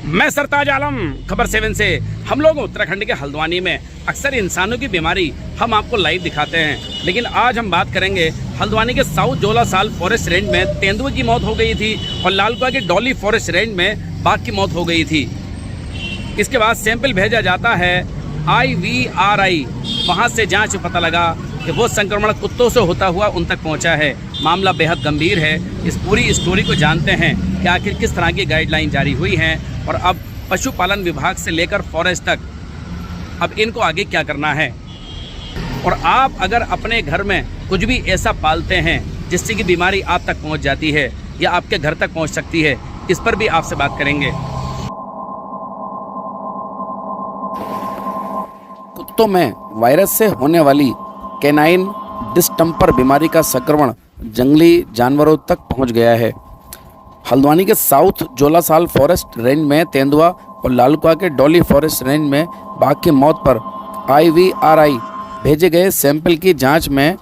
मैं सरताज आलम, खबर 7 से। हम लोग उत्तराखंड के हल्द्वानी में अक्सर इंसानों की बीमारी हम आपको लाइव दिखाते हैं, लेकिन आज हम बात करेंगे हल्द्वानी के साउथ जोलासाल फॉरेस्ट रेंज में तेंदुए की मौत हो गई थी और लालकुआ के डॉली फॉरेस्ट रेंज में बाघ की मौत हो गई थी। इसके बाद सैंपल भेजा जाता है IVRI, वहाँ से जांच पता लगा कि वो संक्रमण कुत्तों से होता हुआ उन तक पहुँचा है। मामला बेहद गंभीर है। इस पूरी स्टोरी को जानते हैं कि आखिर किस तरह की गाइडलाइन जारी हुई हैं और अब पशुपालन विभाग से लेकर फॉरेस्ट तक अब इनको आगे क्या करना है। और आप अगर अपने घर में कुछ भी ऐसा पालते हैं जिससे कि बीमारी आप तक पहुंच जाती है या आपके घर तक पहुंच सकती है, इस पर भी आपसे बात करेंगे। कुत्तों में वायरस से होने वाली कैनाइन डिस्टेंपर बीमारी का संक्रमण जंगली जानवरों तक पहुंच गया है। हल्द्वानी के साउथ जोलासाल फॉरेस्ट रेंज में तेंदुआ और लालकुआ के डॉली फॉरेस्ट रेंज में बाघ की मौत पर IVRI भेजे गए सैंपल की जांच में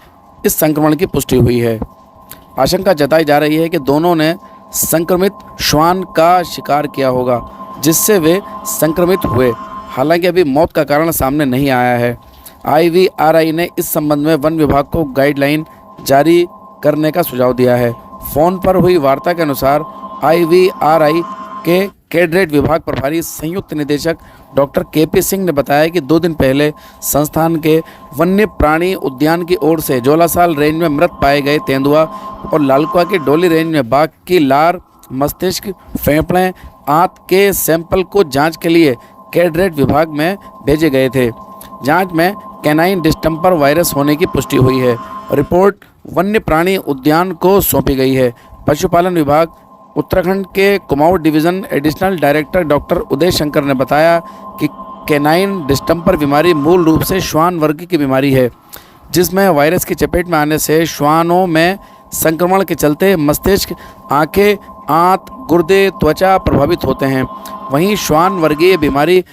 इस संक्रमण की पुष्टि हुई है। आशंका जताई जा रही है कि दोनों ने संक्रमित श्वान का शिकार किया होगा, जिससे वे संक्रमित हुए। हालांकि अभी मौत का कारण सामने नहीं आया है। IVRI ने इस संबंध में वन विभाग को गाइडलाइन जारी करने का सुझाव दिया है। फ़ोन पर हुई वार्ता के अनुसार IVRI के कैडरेट विभाग प्रभारी संयुक्त निदेशक डॉक्टर KP सिंह ने बताया कि 2 दिन पहले संस्थान के वन्य प्राणी उद्यान की ओर से जोलासाल रेंज में मृत पाए गए तेंदुआ और लालकुआ के डोली रेंज में बाघ की लार, मस्तिष्क, फेफड़े, आंत के सैंपल को जांच के लिए कैडरेट विभाग में भेजे गए थे। जांच में कैनाइन डिस्टेंपर वायरस होने की पुष्टि हुई है। रिपोर्ट वन्य प्राणी उद्यान को सौंपी गई है। पशुपालन विभाग उत्तराखंड के Kumaon division additional director doctor Uday Shankar ने बताया कि कैनाइन डिस्टेंपर बीमारी मूल रूप से श्वान वर्ग की बीमारी है, जिसमें वायरस की चपेट में आने से श्वानों में संक्रमण के चलते मस्तिष्क, आंखें, आंत, गुर्दे, त्वचा प्रभावित होते हैं। वहीं श्वान वर्गीय बीमारी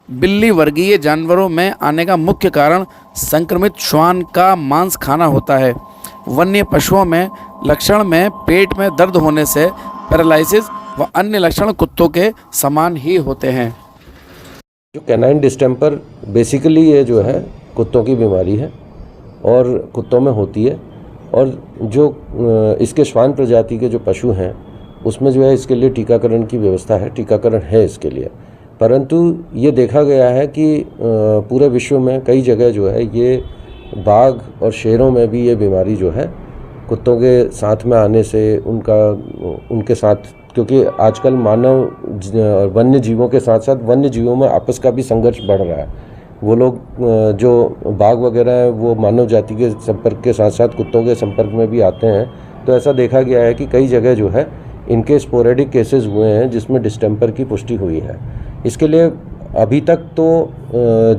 बिल्ली वर्गीय जानवरों में आने का मुख्य कारण संक्रमित श्वान का मांस खाना होता है। वन्य पशुओं में लक्षण में पेट में दर्द होने से पैरालिसिस व अन्य लक्षण कुत्तों के समान ही होते हैं। जो कैनाइन डिस्टेंपर बेसिकली ये जो है कुत्तों की बीमारी है और कुत्तों में होती है, और जो इसके श्वान प्रजाति के जो पशु हैं उसमें जो है इसके लिए टीकाकरण की व्यवस्था है, टीकाकरण है इसके लिए। परंतु ये देखा गया है कि पूरे विश्व में कई जगह जो है ये बाघ और शेरों में भी ये बीमारी जो है कुत्तों के साथ में आने से उनके साथ, क्योंकि आजकल मानव वन्य जीवों के साथ साथ वन्य जीवों में आपस का भी संघर्ष बढ़ रहा है। वो लोग जो बाघ वगैरह हैं वो मानव जाति के संपर्क के साथ साथ कुत्तों के संपर्क में भी आते हैं। तो ऐसा देखा गया है कि कई जगह जो है इनके स्पोरेडिक केसेस हुए हैं जिसमें डिस्टेंपर की पुष्टि हुई है। इसके लिए अभी तक तो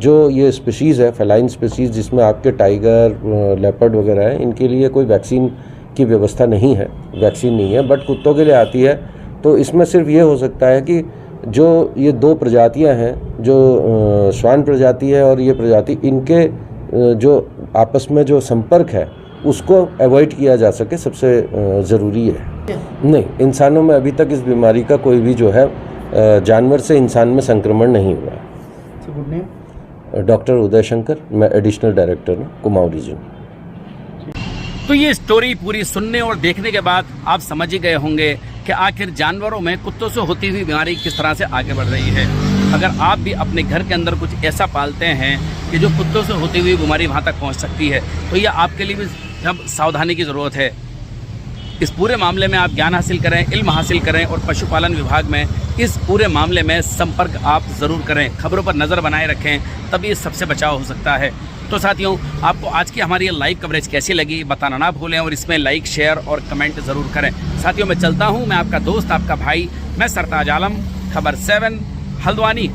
जो ये स्पीशीज़ है, फेलाइन स्पीशीज़ जिसमें आपके टाइगर, लेपर्ड वगैरह हैं, इनके लिए कोई वैक्सीन की व्यवस्था नहीं है, वैक्सीन नहीं है। बट कुत्तों के लिए आती है। तो इसमें सिर्फ ये हो सकता है कि जो ये 2 प्रजातियां हैं, जो श्वान प्रजाति है और ये प्रजाति, इनके जो आपस में जो संपर्क है उसको अवॉइड किया जा सके, सबसे ज़रूरी है। नहीं, इंसानों में अभी तक इस बीमारी का कोई भी जो है जानवर से इंसान में संक्रमण नहीं हुआ है। डॉक्टर उदय शंकर, मैं एडिशनल डायरेक्टर हूँ कुमाऊं रीजन। तो ये स्टोरी पूरी सुनने और देखने के बाद आप समझ ही गए होंगे कि आखिर जानवरों में कुत्तों से होती हुई बीमारी किस तरह से आगे बढ़ रही है। अगर आप भी अपने घर के अंदर कुछ ऐसा पालते हैं कि जो कुत्तों से होती हुई बीमारी वहाँ तक पहुँच सकती है, तो ये आपके लिए भी अब सावधानी की ज़रूरत है। इस पूरे मामले में आप ज्ञान हासिल करें, इल्म हासिल करें और पशुपालन विभाग में इस पूरे मामले में संपर्क आप ज़रूर करें। खबरों पर नज़र बनाए रखें, तभी इस सबसे बचाव हो सकता है। तो साथियों, आपको आज की हमारी ये लाइव कवरेज कैसी लगी बताना ना भूलें और इसमें लाइक, शेयर और कमेंट ज़रूर करें। साथियों, मैं चलता हूँ। मैं आपका दोस्त, आपका भाई, मैं सरताज आलम, खबर 7 हल्द्वानी।